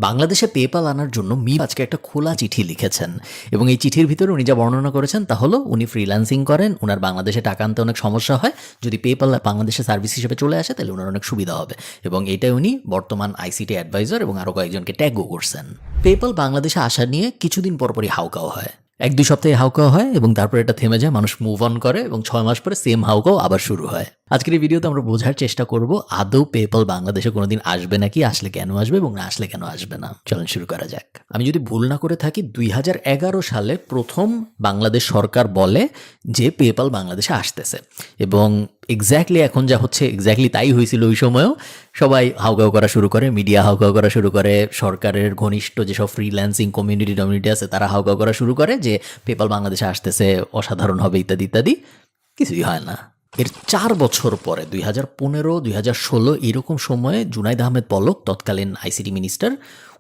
বাংলাদেশে পেপাল আনার জন্য মিম আজকে একটা খোলা চিঠি লিখেছেন এবং এই চিঠির ভিতরে উনি যা বর্ণনা করেছেন তা হলো উনি ফ্রিল্যান্সিং করেন, উনার বাংলাদেশে টাকা আনতে অনেক সমস্যা হয়, যদি পেপাল বাংলাদেশে সার্ভিস হিসেবে চলে আসে তাহলে ওনার অনেক সুবিধা হবে এবং এটাই উনি বর্তমান আইসিটি অ্যাডভাইজার এবং আরও কয়েকজনকে ট্যাগও করছেন। পেপাল বাংলাদেশে আসা নিয়ে কিছুদিন পরপরই হাউকাও হয়, 1-2 সপ্তাহে হাউকাও হয় এবং তারপর এটা থেমে যায়, মানুষ মুভ অন করে এবং 6 মাস পরে সেম হাউকাও আবার শুরু হয়। আজকের এই ভিডিওতে আমরা বোঝার চেষ্টা করব আদৌ পেপাল বাংলাদেশে কোনোদিন আসবে নাকি, আসলে কেন আসবে এবং না আসলে কেন আসবে না। চলুন শুরু করা যাক। আমি যদি ভুল না করে থাকি 2011 সালে প্রথম বাংলাদেশ সরকার বলে যে পেপাল বাংলাদেশে আসতেছে এবং এক্স্যাক্টলি এখন যা হচ্ছে এক্স্যাক্টলি তাই হয়েছিল। ওই সময়ও সবাই হাউকাউ করা শুরু করে, মিডিয়া হাউকাউ করা শুরু করে, সরকারের ঘনিষ্ঠ যেসব ফ্রিল্যান্সিং কমিউনিটি আছে তারা হাউকাউ করা শুরু করে যে পেপাল বাংলাদেশে আসতেছে, অসাধারণ হবে ইত্যাদি ইত্যাদি। কিছুই হয় না। এর 4 বছর পরে 2015, 2016 এরকম সময়ে জুনাইদ আহমেদ পলক তৎকালীন আইসিটি মিনিস্টার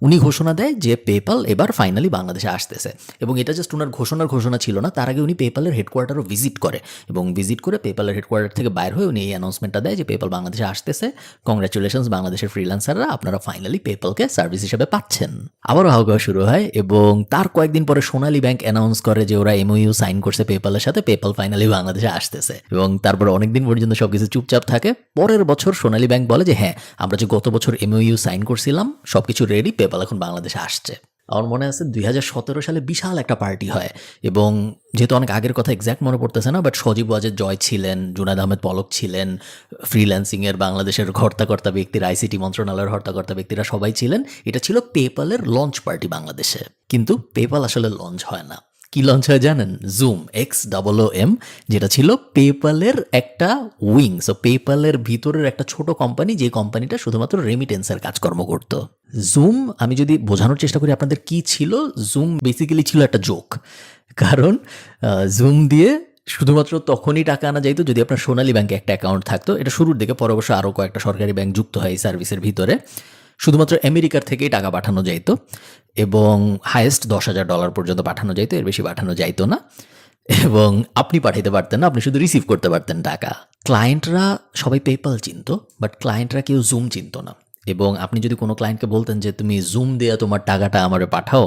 উনি ঘোষণা দেয় যে পেপাল এবার ফাইনালি বাংলাদেশে আসতেছে এবং এটা জাস্ট ওনার ঘোষণা ছিল না, তার আগে উনি পেপালের হেডকোয়ার্টারও ভিজিট করে এবং ভিজিট করে পেপালের হেডকোয়ার্টার থেকে বাইর হয়ে উনি এই অ্যানাউন্সমেন্টটা দেয় যে পেপাল বাংলাদেশে আসতেছে, কংগ্রাচুলেশনস বাংলাদেশের ফ্রিল্যান্সাররা, আপনারা ফাইনালি পেপালকে সার্ভিস হিসেবে পাচ্ছেন। আবারও হাউকাউ শুরু হয় এবং তার কয়েকদিন পরে সোনালী ব্যাংক অ্যানাউন্স করে যে ওরা এমওইউ সাইন করছে পেপালের সাথে, পেপাল ফাইনালি বাংলাদেশে আসতেছে এবং তারপরে অনেকদিন পর্যন্ত সবকিছু চুপচাপ থাকে। পরের বছর সোনালী ব্যাংক বলে যে হ্যাঁ, আমরা যে গত বছর এমওইউ সাইন করছিলাম সবকিছু রেডি, পেপাল এখন বাংলাদেশে আসছে। আমার মনে আছে 2017 সালে বিশাল একটা পার্টি হয় এবং যেহেতু অনেক আগের কথা এক্স্যাক্ট মনে পড়তেছে না, বাট সজীব ওয়াজেদ জয় ছিলেন, জুনাইদ আহমেদ পলক ছিলেন, ফ্রিল্যান্সিংয়ের বাংলাদেশের হর্তাকর্তা ব্যক্তিরা, আইসিটি মন্ত্রণালয়ের হর্তাকর্তা ব্যক্তিরা সবাই ছিলেন। এটা ছিল পেপালের লঞ্চ পার্টি বাংলাদেশে, কিন্তু পেপাল আসলে লঞ্চ হয় না। কি লঞ্চ হয় জানেন? জুম, XOOM, যেটা ছিল পেপালের একটা উইং। সো পেপালের ভিতরের একটা ছোট কোম্পানি, যে কোম্পানিটা শুধুমাত্র রেমিটেন্সের কাজকর্ম করত। জুম, আমি যদি বোঝানোর চেষ্টা করি আপনাদের কি ছিল, জুম বেসিক্যালি ছিল একটা জোক। কারণ জুম দিয়ে শুধুমাত্র তখনই টাকা আনা যাইতো যদি আপনার সোনালী ব্যাংকে একটা অ্যাকাউন্ট থাকতো। এটা শুরুর দিকে, পরে অবশ্য আরও কয়েকটা সরকারি ব্যাংক যুক্ত হয় এই সার্ভিসের ভিতরে। শুধুমাত্র আমেরিকার থেকেই টাকা পাঠানো যাইতো এবং হাইয়েস্ট $10,000 পর্যন্ত পাঠানো যাইতো, এর বেশি পাঠানো যাইতো না এবং আপনি পাঠাইতে পারতেন না, আপনি শুধু রিসিভ করতে পারতেন টাকা। ক্লায়েন্টরা সবাই পেপাল চিনতো, বাট ক্লায়েন্টরা কেউ জুম চিনতো না এবং আপনি যদি কোনো ক্লায়েন্টকে বলতেন যে তুমি জুম দিয়ে তোমার টাকাটা আমারে পাঠাও,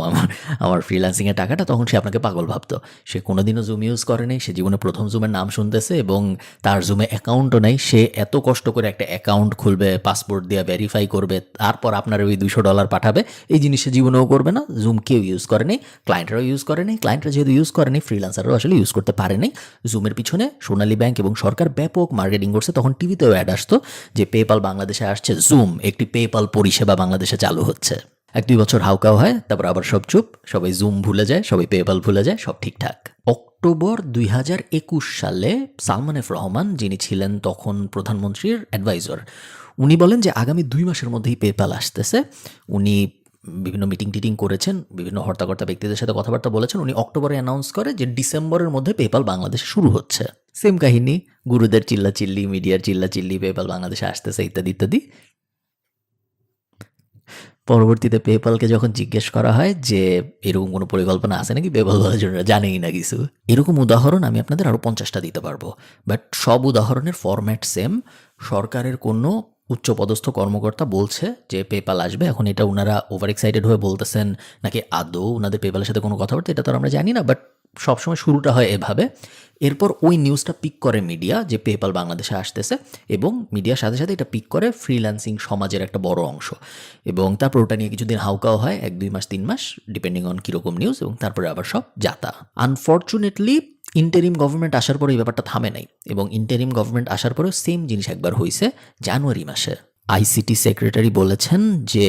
আমার ফ্রিল্যান্সিংয়ের টাকাটা, তখন সে আপনাকে পাগল ভাবতো। সে কোনোদিনও জুম ইউজ করেনি, সে জীবনে প্রথম জুমের নাম শুনতেছে এবং তার জুমে অ্যাকাউন্টও নেই। সে এত কষ্ট করে একটা অ্যাকাউন্ট খুলবে, পাসপোর্ট দিয়ে ভেরিফাই করবে, তারপর আপনার ওই $200 পাঠাবে, এই জিনিস সে জীবনেও করবে না। জুম কেউ ইউজ করেনি, ক্লায়েন্টরাও ইউজ করেনি। ক্লায়েন্টরা যেহেতু ইউজ করেনি, ফ্রিল্যান্সাররাও আসলে ইউজ করতে পারেনি। জুমের পিছনে সোনালী ব্যাংক এবং সরকার ব্যাপক মার্কেটিং করছে। তখন টিভিতেও অ্যাড আসতো যে পেপাল বাংলাদেশে আসছে, জুম একটি পেপাল পরিষেবা বাংলাদেশে চালু হচ্ছে। 1-2 বছর হাউকাও হয়, তারপর আবার সব চুপ, সবাই জুম ভুলে যায়, সবাই পেপাল ভুলে যায়, সব ঠিকঠাক। অক্টোবর 2021 সালে সালমান এফ রহমান, যিনি ছিলেন তখন প্রধানমন্ত্রীর অ্যাডভাইজার, উনি বলেন যে আগামী 2 মাসের মধ্যেই পেপাল আসতেছে। উনি বিভিন্ন মিটিং করেছেন, বিভিন্ন হর্তাকর্তা ব্যক্তিদের সাথে কথাবার্তা বলেছেন। উনি অক্টোবরে অ্যানাউন্স করে যে ডিসেম্বরের মধ্যে পেপাল বাংলাদেশে শুরু হচ্ছে। সেম কাহিনী, গুরুদের চিল্লাচিল্লি, মিডিয়ার চিল্লাচিল্লি, পেপাল বাংলাদেশে আসতেছে ইত্যাদি ইত্যাদি। পরবর্তীতে পেপালকে যখন জিজ্ঞেস করা হয় যে এরকম কোনো পরিকল্পনা আছে নাকি, পেপাল বলার জন্য জানেই না কিছু। এরকম উদাহরণ আমি আপনাদের আরও 50টা দিতে পারবো, বাট সব উদাহরণের ফরম্যাট সেম। সরকারের কোনো উচ্চপদস্থ কর্মকর্তা বলছে যে পেপাল আসবে, এখন এটা ওনারা ওভার এক্সাইটেড হয়ে বলতেছেন নাকি আদৌ ওনাদের পেপালের সাথে কোনো কথাবার্তা, এটা তো আমরা জানি না, বাট সবসময় শুরুটা হয় এভাবে। এরপর ওই নিউজটা পিক করে মিডিয়া যে পেপাল বাংলাদেশে আসতেছে এবং মিডিয়ার সাথে সাথে এটা পিক করে ফ্রিল্যান্সিং সমাজের একটা বড় অংশ এবং তারপর ওটা নিয়ে কিছুদিন হাউকাও হয়, 1-2 মাস 3 মাস ডিপেন্ডিং অন কীরকম নিউজ, এবং তারপরে আবার সব যাতা। আনফর্চুনেটলি ইন্টারিম গভর্নমেন্ট আসার পরে এই ব্যাপারটা থামে নাই এবং ইন্টারিম গভর্নমেন্ট আসার পরেও সেম জিনিস একবার হয়েছে জানুয়ারি মাসে। আইসিটি সেক্রেটারি বলেছেন যে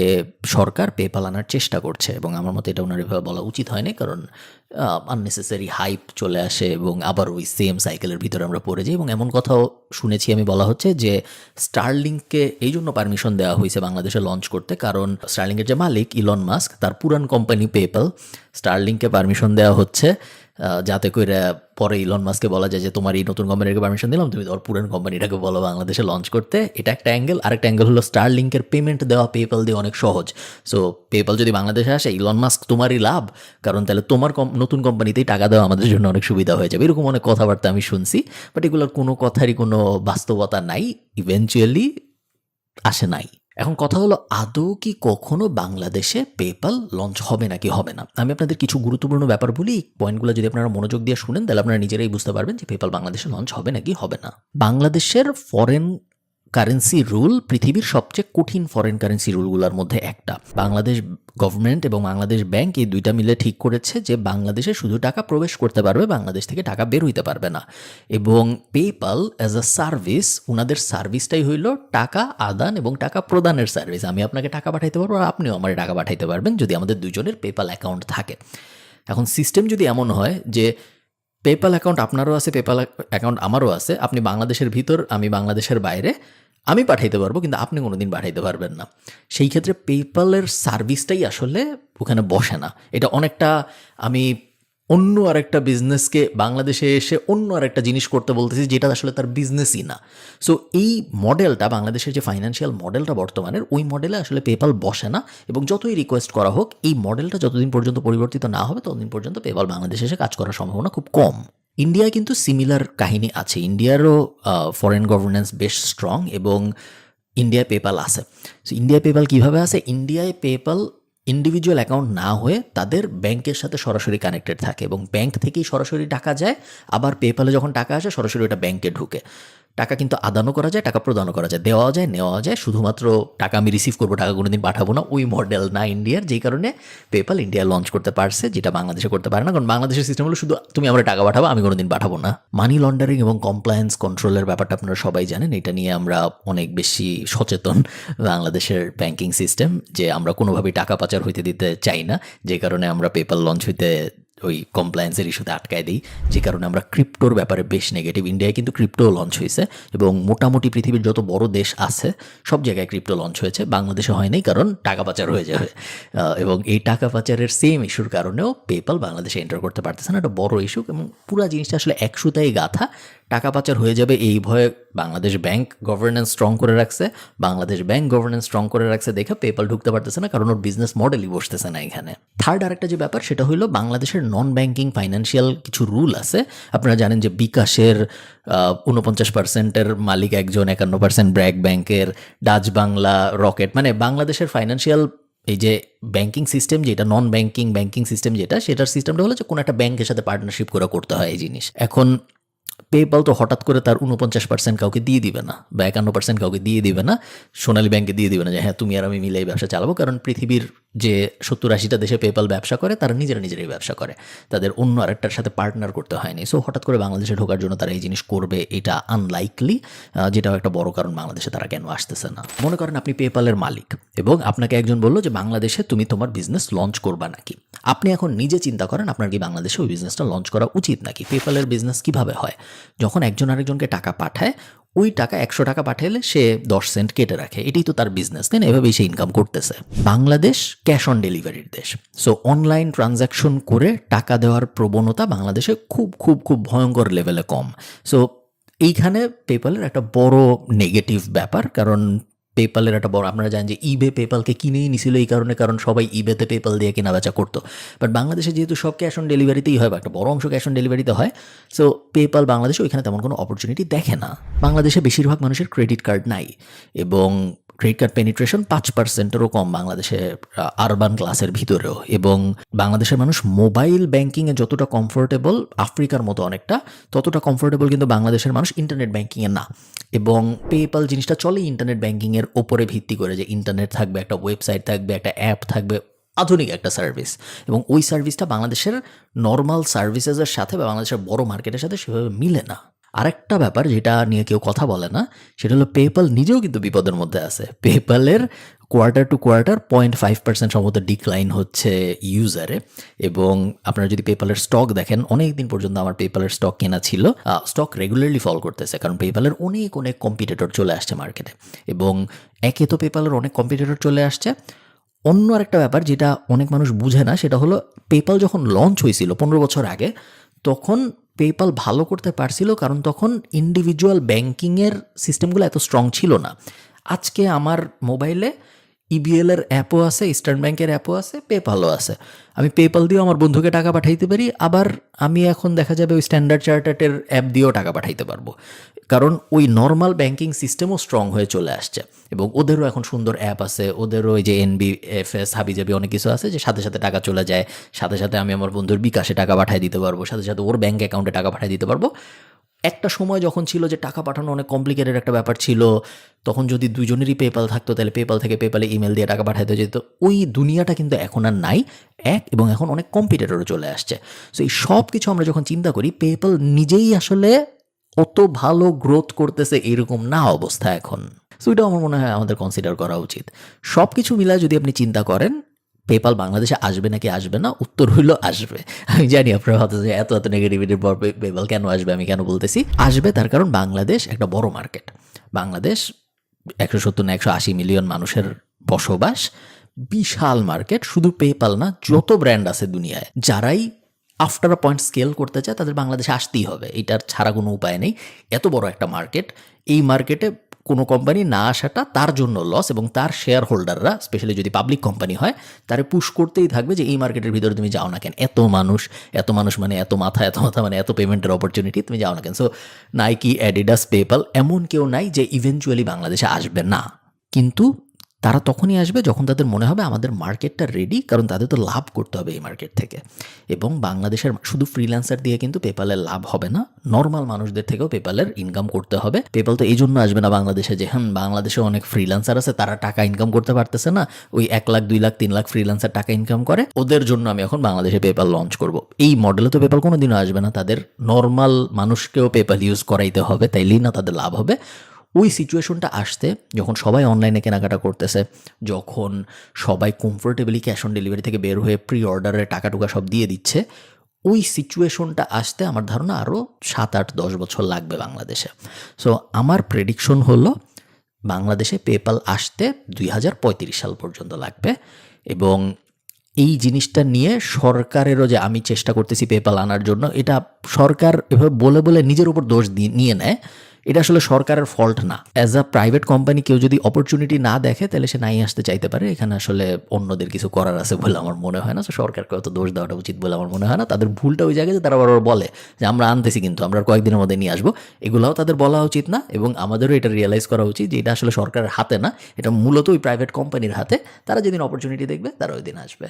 সরকার পেপাল আনার চেষ্টা করছে এবং আমার মতে এটা ওনার এভাবে বলা উচিত হয়নি, কারণ আননেসেসারি হাইপ চলে আসে এবং আবার ওই সেম সাইকেলের ভিতরে আমরা পড়ে যাই। এবং এমন কথাও শুনেছি আমি, বলা হচ্ছে যে স্টারলিংককে এই জন্য পারমিশন দেওয়া হয়েছে বাংলাদেশে লঞ্চ করতে, কারণ স্টারলিংকের যে মালিক ইলন মাস্ক, তার পুরান কোম্পানি পেপাল, স্টারলিংককে পারমিশন দেওয়া হচ্ছে যাতে করে পরে ইলন মাস্ককে বলা যায় যে তোমার এই নতুন কোম্পানিটাকে পারমিশন দিলাম, তুমি তোমার পুরান কোম্পানিটাকে বলো বাংলাদেশে লঞ্চ করতে। এটা একটা অ্যাঙ্গেল। আরেকটা অ্যাঙ্গেল হলো স্টারলিংকের পেমেন্ট দেওয়া পেপাল দিয়ে অনেক সহজ। সো পেপাল যদি বাংলাদেশে আসে, ইলন মাস্ক তোমারই লাভ, কারণ তাহলে তোমার নতুন কোম্পানিতেই টাকা দেওয়া আমাদের জন্য অনেক সুবিধা হয়ে যাবে। এরকম অনেক কথাবার্তা আমি শুনছি, বাট এগুলোর কোনো কথারই কোনো বাস্তবতা নাই, ইভেনচুয়ালি আসে নাই। এখন কথা হলো আদৌ কি কখনো বাংলাদেশে পেপাল লঞ্চ হবে নাকি হবে না। আমি আপনাদের কিছু গুরুত্বপূর্ণ ব্যাপার বলি, পয়েন্টগুলো যদি আপনারা মনোযোগ দিয়ে শুনেন তাহলে আপনারা নিজেরাই বুঝতে পারবেন যে পেপাল বাংলাদেশে লঞ্চ হবে নাকি হবে না। বাংলাদেশের ফরেন কারেন্সি রুল পৃথিবীর সবচেয়ে কঠিন ফরেন কারেন্সি রুলগুলোর মধ্যে একটা। বাংলাদেশ গভর্নমেন্ট এবং বাংলাদেশ ব্যাংক এই দুইটা মিলে ঠিক করেছে যে বাংলাদেশে শুধু টাকা প্রবেশ করতে পারবে, বাংলাদেশ থেকে টাকা বের হইতে পারবে না। এবং পেপাল অ্যাজ আ সার্ভিস, ওনাদের সার্ভিসটাই হইল টাকা আদান এবং টাকা প্রদানের সার্ভিস। আমি আপনাকে টাকা পাঠাইতে পারবো আর আপনিও আমার টাকা পাঠাইতে পারবেন যদি আমাদের দুজনের পেপাল অ্যাকাউন্ট থাকে। এখন সিস্টেম যদি এমন হয় যে পেপাল অ্যাকাউন্ট আপনারও আছে, পেপাল অ্যাকাউন্ট আমারও আছে, আপনি বাংলাদেশের ভিতর আমি বাংলাদেশের বাইরে, আমি পাঠাইতে পারবো কিন্তু আপনি কোনোদিন পাঠাইতে পারবেন না। সেই ক্ষেত্রে পেপালের সার্ভিসটাই আসলে ওখানে বসে না। এটা অনেকটা আমি অন্য আরেকটা বিজনেসকে বাংলাদেশে এসে অন্য আরেকটা জিনিস করতে বলতেছি যেটা আসলে তার বিজনেসই না। সো এই মডেলটা, বাংলাদেশের যে ফাইন্যান্সিয়াল মডেলটা বর্তমানের, ওই মডেলে আসলে পেপাল বসে না। এবং যতই রিকোয়েস্ট করা হোক, এই মডেলটা যতদিন পর্যন্ত পরিবর্তিত না হবে ততদিন পর্যন্ত পেপাল বাংলাদেশে এসে কাজ করার সম্ভাবনা খুব কম। ইন্ডিয়ায় কিন্তু সিমিলার কাহিনী আছে। ইন্ডিয়ারও ফরেন গভর্নেন্স বেশ স্ট্রং এবং ইন্ডিয়ায় পেপাল আছে। সো ইন্ডিয়ায় পেপাল কীভাবে আছে? ইন্ডিয়ায় পেপাল ইন্ডিভিজুয়াল অ্যাকাউন্ট না হয়ে তাদের ব্যাংকের সাথে সরাসরি কানেক্টেড থাকে এবং ব্যাংক থেকেই সরাসরি টাকা যায়। আবার পেপালে যখন টাকা আসে সরাসরি ওটা ব্যাংকে ঢুকে। টাকা কিন্তু আদানও করা যায়, টাকা প্রদানও করা যায়, দেওয়া যায়, নেওয়া যায়। শুধুমাত্র টাকা আমি রিসিভ করবো, টাকা কোনোদিন পাঠাবো না, ওই মডেল না ইন্ডিয়ার। যেই কারণে পেপাল ইন্ডিয়া লঞ্চ করতে পারছে, যেটা বাংলাদেশে করতে পারে না। কারণ বাংলাদেশের সিস্টেম হলো শুধু তুমি আমরা টাকা পাঠাবো, আমি কোনোদিন পাঠাবো না। মানি লন্ডারিং এবং কমপ্লায়েন্স কন্ট্রোলের ব্যাপারটা আপনারা সবাই জানেন। এটা নিয়ে আমরা অনেক বেশি সচেতন, বাংলাদেশের ব্যাংকিং সিস্টেম, যে আমরা কোনোভাবেই টাকা পাচার হইতে দিতে চাই না। যে কারণে আমরা পেপাল লঞ্চ হইতে ওই কমপ্লায়েন্সের ইস্যুতে আটকায় দিই, যে কারণে আমরা ক্রিপ্টোর ব্যাপারে বেশ নেগেটিভ। ইন্ডিয়ায় কিন্তু ক্রিপ্টো লঞ্চ হয়েছে এবং মোটামুটি পৃথিবীর যত বড় দেশ আছে সব জায়গায় ক্রিপ্টো লঞ্চ হয়েছে, বাংলাদেশে হয়নি কারণ টাকা পাচার হয়ে যাবে। এবং এই টাকা পাচারের সেম ইস্যুর কারণেও পেপাল বাংলাদেশে এন্টার করতে পারতেছে না। একটা বড় ইস্যু এবং পুরো জিনিসটা আসলে এক সুতায় গাথা। টাকা পাচার হয়ে যাবে এই ভয়ে বাংলাদেশ ব্যাংক গভর্নেন্স স্ট্রং করে রাখছে, বাংলাদেশ ব্যাংক গভর্নেন্স স্ট্রং করে রাখছে দেখে পেপাল ঢুকতে পারতেছে না, কারণ ওর বিজনেস মডেলই বসতেছে না এখানে। থার্ড আরেকটা যে ব্যাপার সেটা হলো বাংলাদেশের নন ব্যাংকিং ফাইন্যান্সিয়াল কিছু রুল আছে। আপনারা জানেন যে বিকাশের 49% মালিক একজন, 51% ব্র্যাক ব্যাংকের, ডাচ বাংলা, রকেট, মানে বাংলাদেশের ফাইন্যান্সিয়াল এই যে ব্যাংকিং সিস্টেম যেটা নন ব্যাংকিং সিস্টেম যেটা, সেটার সিস্টেমটা হলো যে কোনো একটা ব্যাংকের সাথে পার্টনারশিপ করে করতে হয় এই জিনিস। এখন পেপাল তো হঠাৎ করে তার 49% কাউকে দিয়ে দিবে না বা 51% কাউকে দিয়ে দিবে না, সোনালী ব্যাংকে দিয়ে দিবে না যে হ্যাঁ তুমি আর আমি মিলে এই ব্যবসা চালাবো। কারণ পৃথিবীর যে 70-80টা দেশে পেপাল ব্যবসা করে তারা নিজেরাই ব্যবসা করে, তাদের অন্য আরেকটার সাথে পার্টনার করতে হয়নি। সো হঠাৎ করে বাংলাদেশে ঢোকার জন্য তারা এই জিনিস করবে এটা আনলাইকলি, যেটাও একটা বড় কারণ বাংলাদেশে তারা কেন আসতেছে না। মনে করেন আপনি পেপালের মালিক এবং আপনাকে একজন বললো যে বাংলাদেশে তুমি তোমার বিজনেস লঞ্চ করবা নাকি। আপনি এখন নিজে চিন্তা করেন আপনার কি বাংলাদেশে ওই বিজনেসটা লঞ্চ করা উচিত নাকি। পেপালের বিজনেস কিভাবে হয়? যখন একজন আরেকজনকে টাকা পাঠায়, ওই টাকা 100 টাকা পাঠালে সে 10 সেন্ট কেটে রাখে, এটাই তো তার বিজনেস, তাই না? এভাবেই সে ইনকাম করতেছে। বাংলাদেশ ক্যাশ অন ডেলিভারির দেশ। সো অনলাইন ট্রানজ্যাকশন করে টাকা দেওয়ার প্রবণতা বাংলাদেশে খুব খুব খুব ভয়ঙ্কর লেভেলে কম। সো এইখানে পেপালের একটা বড় নেগেটিভ ব্যাপার, কারণ পেপালের একটা বড়, আপনারা জানেন যে ইবে পেপালকে কিনেই নিছিল এই কারণে, কারণ সবাই ইবেতে পেপাল দিয়ে কেনা বেচা করতো। বাট বাংলাদেশে যেহেতু সব ক্যাশ অন ডেলিভারিতেই হয় বা একটা বড় অংশ ক্যাশ অন ডেলিভারিতে হয়, সো পেপাল বাংলাদেশে ওইখানে তেমন কোনো অপরচুনিটি দেখে না। বাংলাদেশে বেশিরভাগ মানুষের ক্রেডিট কার্ড নাই এবং ক্রেডিট কার্ড পেনিট্রেশন 5%-এরও কম বাংলাদেশে আরবান ক্লাসের ভিতরেও। এবং বাংলাদেশের মানুষ মোবাইল ব্যাংকিংয়ে যতটা কমফোর্টেবল আফ্রিকার মতো অনেকটা, ততটা কমফোর্টেবল কিন্তু বাংলাদেশের মানুষ ইন্টারনেট ব্যাংকিংয়ে না। এবং পেপাল জিনিসটা চলে ইন্টারনেট ব্যাংকিংয়ের ওপরে ভিত্তি করে, যে ইন্টারনেট থাকবে, একটা ওয়েবসাইট থাকবে, একটা অ্যাপ থাকবে, আধুনিক একটা সার্ভিস। এবং ওই সার্ভিসটা বাংলাদেশের নর্মাল সার্ভিসেসের সাথে বা বাংলাদেশের বড় মার্কেটের সাথে সেভাবে মিলে না। আরেকটা ব্যাপার যেটা নিয়ে কেউ কথা বলে না, সেটা হলো পেপাল নিজেও কিন্তু বিপদের মধ্যে আছে। পেপালের কোয়ার্টার টু কোয়ার্টার 0.5% সম্ভবত ডিক্লাইন হচ্ছে ইউজারে। এবং আপনারা যদি পেপালের স্টক দেখেন, অনেক দিন পর্যন্ত আমার পেপালের স্টক কেনা ছিল, স্টক রেগুলারলি ফল করতেছে, কারণ পেপালের অনেক কম্পিটিটর চলে আসছে মার্কেটে। এবং একে তো পেপালের অনেক কম্পিটিটর চলে আসছে, অন্য আরেকটা ব্যাপার যেটা অনেক মানুষ বুঝে না, সেটা হলো পেপাল যখন লঞ্চ হয়েছিল 15 বছর আগে, তখন পেপাল ভালো করতে পারছিল কারণ তখন ইন্ডিভিজুয়াল ব্যাংকিংয়ের সিস্টেমগুলো এত স্ট্রং ছিল না। আজকে আমার মোবাইলে ইবিএলের অ্যাপও আছে, ইস্টার্ন ব্যাংকের অ্যাপও আছে, পেপালও আছে। আমি পেপাল দিয়েও আমার বন্ধুকে টাকা পাঠাইতে পারি, আবার আমি এখন দেখা যাবে ওই স্ট্যান্ডার্ড চার্টার্ডের অ্যাপ দিয়েও টাকা পাঠাইতে পারবো। কারণ ওই নর্মাল ব্যাংকিং সিস্টেমও স্ট্রং হয়ে চলে আসছে এবং ওদেরও এখন সুন্দর অ্যাপ আছে, ওদেরও ওই যে NBFS হাবিজাবি অনেক কিছু আছে যে সাথে সাথে টাকা চলে যায়, সাথে সাথে আমি আমার বন্ধুর বিকাশে টাকা পাঠিয়ে দিতে পারবো, সাথে সাথে ওর ব্যাঙ্ক অ্যাকাউন্টে টাকা পাঠিয়ে দিতে পারবো। একটা সময় যখন ছিল যে টাকা পাঠানো অনেক কমপ্লিকেটেড একটা ব্যাপার ছিল, তখন যদি দুজনেরই পেপাল থাকতো তাহলে পেপাল থেকে পেপালে ইমেল দিয়ে টাকা পাঠাতে যেত, ওই দুনিয়াটা কিন্তু এখন আর নাই এবং এখন অনেক কম্পিটিটরও চলে আসছে। সো এই সব কিছু আমরা যখন চিন্তা করি, পেপাল নিজেই আসলে অত ভালো গ্রোথ করতেছে এরকম না অবস্থা এখন। সো এটাও আমার মনে হয় আমাদের কনসিডার করা উচিত। সব কিছু মিলায় যদি আপনি চিন্তা করেন পেপাল বাংলাদেশে আসবে নাকি আসবে না, উত্তর হইল আসবে। আমি জানি আপনারা হয়তো যে এত নেগেটিভিটির পর পেপাল কেন আসবে, আমি কেন বলতেছি আসবে, তার কারণ বাংলাদেশ একটা বড় মার্কেট। বাংলাদেশ 170 না 180 মিলিয়ন মানুষের বসবাস, বিশাল মার্কেট। শুধু পেপাল না, যত ব্র্যান্ড আছে দুনিয়ায়, যারাই আফটার আ পয়েন্ট স্কেল করতে চায় তাদের বাংলাদেশে আসতেই হবে, এটার ছাড়া কোনো উপায় নেই। এত বড় একটা মার্কেট, এই মার্কেটে কোনো কোম্পানি না আসাটা তার জন্য লস, এবং তার শেয়ার হোল্ডাররা, স্পেশালি যদি পাবলিক কোম্পানি হয়, তারে পুশ করতেই থাকবে যে এই মার্কেটের ভিতরে তুমি যাও না কেন, এত মানুষ মানে এত মাথা মানে এত পেমেন্টের অপরচুনিটি, তুমি যাও না কেন। সো নাইকি, অ্যাডিডাস, পেপাল, এমন কেউ নাই যে ইভেনচুয়ালি বাংলাদেশে আসবে না, কিন্তু তারা তখনই আসবে যখন তাদের মনে হবে আমাদের মার্কেটটা রেডি, কারণ তাদের তো লাভ করতে হবে এই মার্কেট থেকে। এবং বাংলাদেশের শুধু ফ্রিল্যান্সার দিয়ে কিন্তু পেপালের লাভ হবে না, নর্মাল মানুষদের থেকেও পেপালের ইনকাম করতে হবে। পেপাল তো এই জন্য আসবে না বাংলাদেশে যে বাংলাদেশে অনেক ফ্রিল্যান্সার আছে, তারা টাকা ইনকাম করতে পারতেছে না, ওই 1 লাখ 2 লাখ 3 লাখ ফ্রিল্যান্সার টাকা ইনকাম করে, ওদের জন্য আমি এখন বাংলাদেশে পেপাল লঞ্চ করব। এই মডেলে তো পেপাল কোনোদিনও আসবে না, তাদের নর্মাল মানুষকেও পেপাল ইউজ করাইতে হবে, তাইলেই না তাদের লাভ হবে। ওই সিচুয়েশনটা আসতে, যখন সবাই অনলাইনে কেনাকাটা করতেছে, যখন সবাই কমফোর্টেবলি ক্যাশ অন ডেলিভারি থেকে বের হয়ে প্রি অর্ডারে টাকা টুকা সব দিয়ে দিচ্ছে, ওই সিচুয়েশনটা আসতে আমার ধারণা আরও 7-8-10 বছর লাগবে বাংলাদেশে। সো আমার প্রেডিকশন হলো বাংলাদেশে পেপাল আসতে 2035 সাল পর্যন্ত লাগবে। এবং এই জিনিসটা নিয়ে সরকারেরও যে আমি চেষ্টা করতেছি পেপাল আনার জন্য, এটা সরকার এভাবে বলে বলে নিজের উপর দোষ নিয়ে নেয়, এটা আসলে সরকারের ফল্ট না। অ্যাজ আ প্রাইভেট কোম্পানি কেউ যদি অপরচুনিটি না দেখে তাহলে সে নাই আসতে চাইতে পারে, এখানে আসলে অন্যদের কিছু করার আছে বলে আমার মনে হয় না। তো সরকারকে অত দোষ দেওয়াটা উচিত বলে আমার মনে হয় না। তাদের ভুলটা ওই জায়গায় যে তারা বারবার বলে যে আমরা আনতেছি কিন্তু আমরা কয়েকদিনের মধ্যে নিয়ে আসবো, এগুলোও তাদের বলা উচিত না। এবং আমাদেরও এটা রিয়েলাইজ করা উচিত যে এটা আসলে সরকারের হাতে না, এটা মূলত ওই প্রাইভেট কোম্পানির হাতে। তারা যেদিন অপরচুনিটি দেখবে তারা ওই দিন আসবে।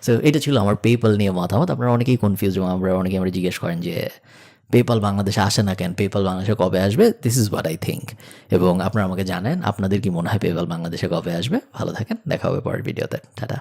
সো এটা ছিল আমার পেপাল নিয়ে মতামত। আপনারা অনেকেই কনফিউজ, এবং অনেকেই আমরা জিজ্ঞেস করেন যে পেপাল বাংলাদেশে আসে না কেন, পেপাল বাংলাদেশে কবে আসবে। This is what I think. এবং আপনারা আমাকে জানেন আপনাদের কি মনে হয় পেপাল বাংলাদেশে কবে আসবে। ভালো থাকেন, দেখা হবে পরের ভিডিওতে। টাটা।